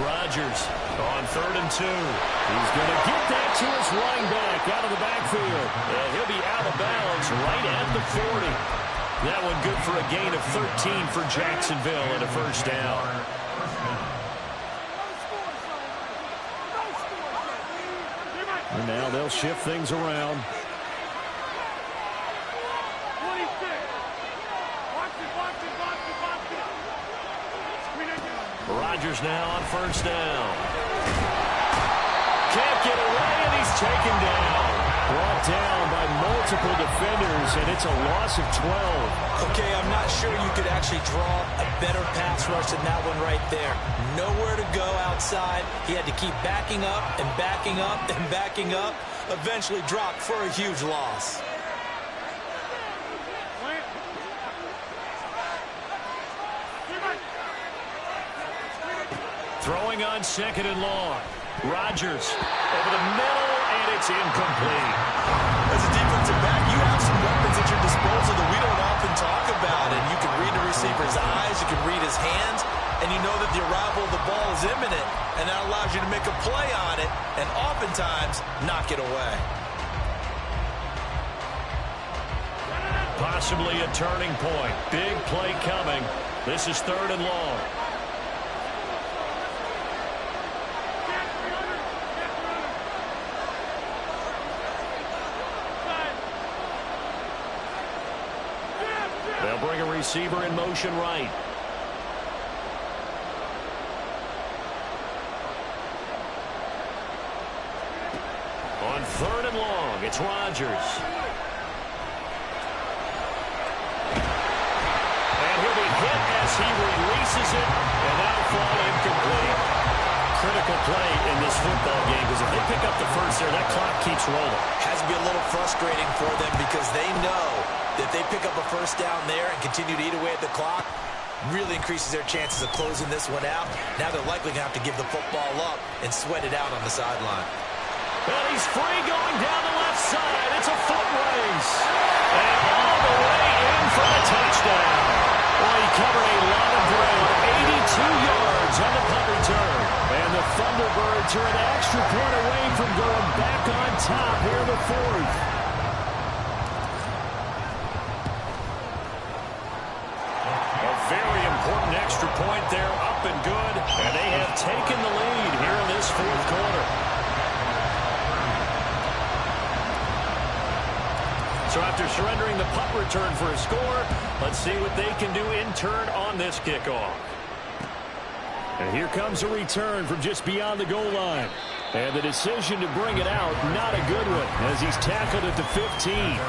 Rodgers on third and 2. He's going to get that to his running back out of the backfield. And he'll be out of bounds right at the 40. That one good for a gain of 13 for Jacksonville and a first down. And now they'll shift things around. Rodgers now on first down. Can't get away, and he's taken down. Brought down by multiple defenders, and it's a loss of 12. Okay, I'm not sure you could actually draw a better pass rush than that one right there. Nowhere to go outside. He had to keep backing up and backing up and backing up. Eventually dropped for a huge loss. Throwing on second and long. Rodgers over the middle, and it's incomplete. As a defensive back, you have some weapons at your disposal that we don't often talk about. And you can read the receiver's eyes, you can read his hands, and you know that the arrival of the ball is imminent. And that allows you to make a play on it, and oftentimes knock it away. Possibly a turning point. Big play coming. This is third and long. They'll bring a receiver in motion right. On third and long, it's Rodgers. And he'll be hit as he releases it, and that'll fall incomplete. Critical critical play in this football game, because if they pick up the first there, that clock keeps rolling. Has to be a little frustrating for them because they know that if they pick up a first down there and continue to eat away at the clock, really increases their chances of closing this one out. Now they're likely going to have to give the football up and sweat it out on the sideline. And he's free going down the left side. It's a foot race. And all the way in for the touchdown. Well, he covered a lot of ground, 82 yards on the punt return. And the Thunderbirds are an extra point away from going back on top here in the fourth. A very important extra point there, up and good. And they have taken the lead here in this fourth quarter. So after surrendering the punt return for a score, let's see what they can do in turn on this kickoff. And here comes a return from just beyond the goal line. And the decision to bring it out, not a good one, as he's tackled at the 15.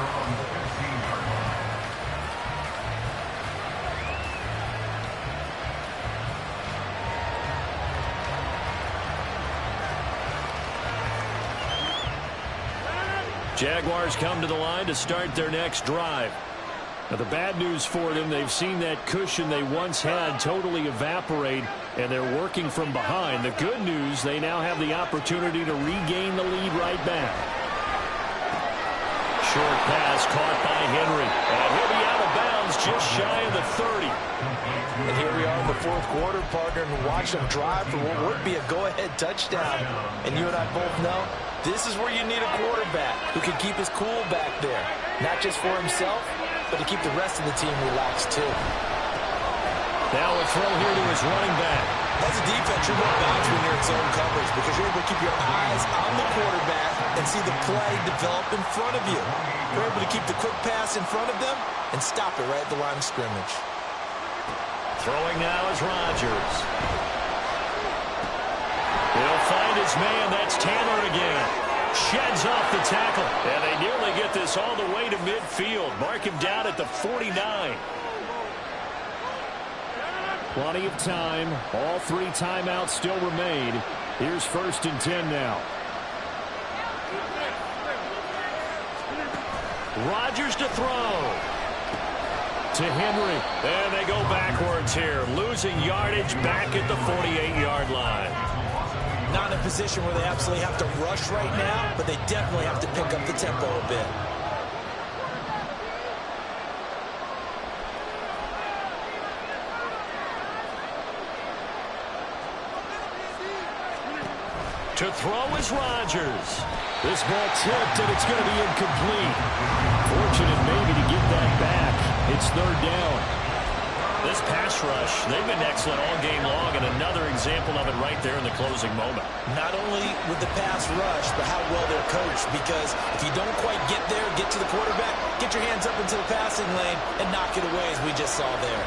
Jaguars come to the line to start their next drive. Now, the bad news for them, they've seen that cushion they once had totally evaporate, and they're working from behind. The good news, they now have the opportunity to regain the lead right back. Short pass caught by Henry. And he'll be out of bounds just shy of the 30. And here we are in the fourth quarter, partner, and watch them drive for what would be a go-ahead touchdown. And you and I both know this is where you need a quarterback who can keep his cool back there. Not just for himself, but to keep the rest of the team relaxed too. Now a throw here to his running back. As a defense, you're more balanced when you're in zone coverage because you're able to keep your eyes on the quarterback and see the play develop in front of you. You're able to keep the quick pass in front of them and stop it right at the line of scrimmage. Throwing now is Rodgers. He'll find his man. That's Taylor again. Sheds off the tackle. And they nearly get this all the way to midfield. Mark him down at the 49. Plenty of time. All three timeouts still remain. Here's 1st and 10 now. Rodgers to throw. To Henry. And they go backwards here. Losing yardage back at the 48-yard line. Not in a position where they absolutely have to rush right now, but they definitely have to pick up the tempo a bit. To throw is Rodgers. This ball tipped, and it's going to be incomplete. Fortunate maybe to get that back. It's 3rd down. This pass rush, they've been excellent all game long, and another example of it right there in the closing moment. Not only with the pass rush, but how well they're coached, because if you don't quite get there, get to the quarterback, get your hands up into the passing lane and knock it away, as we just saw there.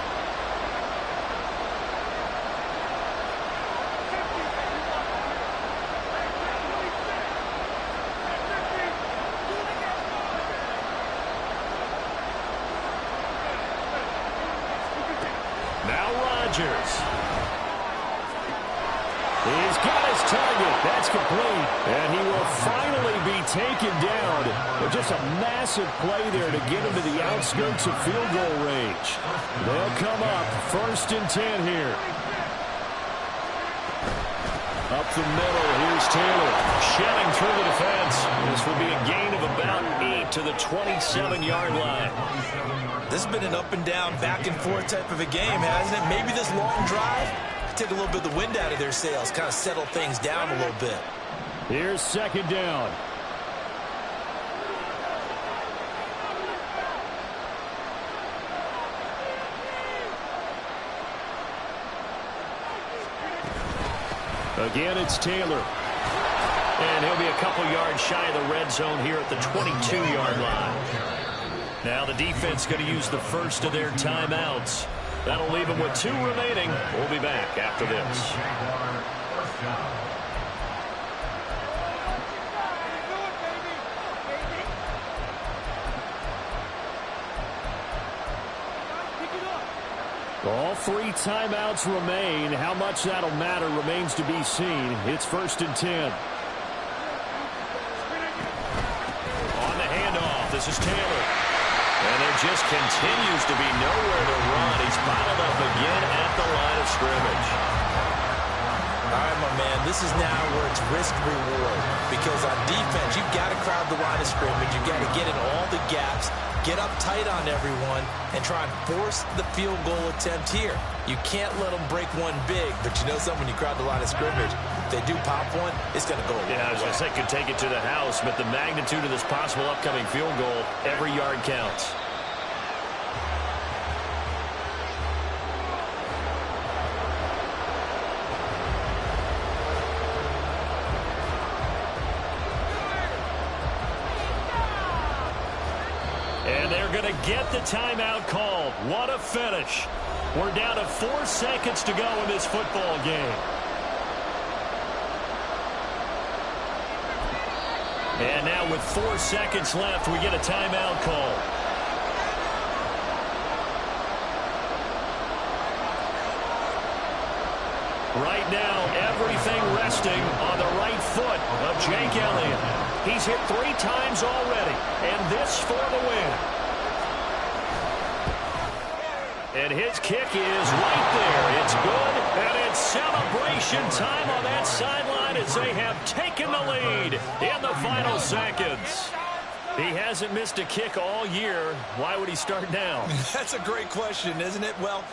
He's got his target. That's complete. And he will finally be taken down. But just a massive play there to get him to the outskirts of field goal range. They'll come up 1st and 10 here. Up the middle, here's Taylor. Shelling through the defense. This will be a gain of about 8 to the 27-yard line. This has been an up and down, back and forth type of a game, hasn't it? Maybe this long drive take a little bit of the wind out of their sails, kind of settle things down a little bit. Here's 2nd down. Again, it's Taylor. And he'll be a couple yards shy of the red zone here at the 22-yard line. Now the defense going to use the first of their timeouts. That'll leave them with 2 remaining. We'll be back after this. All 3 timeouts remain. How much that'll matter remains to be seen. It's 1st and 10. On the handoff, this is Taylor. And there just continues to be nowhere to run. He's bottled up again at the line of scrimmage. All right, my man, this is now where it's risk-reward. Because on defense, you've got to crowd the line of scrimmage. You've got to get in all the gaps, get up tight on everyone, and try and force the field goal attempt here. You can't let them break one big, but you know something, when you crowd the line of scrimmage, if they do pop one, it's going to go a long way. Yeah, I was going to say, could take it to the house, but the magnitude of this possible upcoming field goal, every yard counts. And they're going to get the timeout called. What a finish. We're down to 4 seconds to go in this football game. And now with 4 seconds left, we get a timeout call. Right now, everything resting on the right foot of Jake Elliott. He's hit 3 times already, and this for the win. And his kick is right there. It's good, and it's celebration time on that sideline as they have taken the lead in the final seconds. He hasn't missed a kick all year. Why would he start now? That's a great question, isn't it? Well,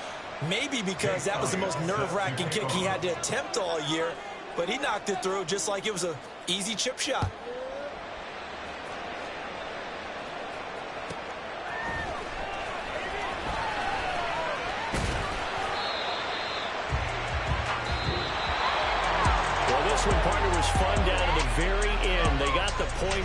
maybe because that was the most nerve-wracking kick he had to attempt all year, but he knocked it through just like it was an easy chip shot. Well, this one, partner, was fun down to the very end. They got the points.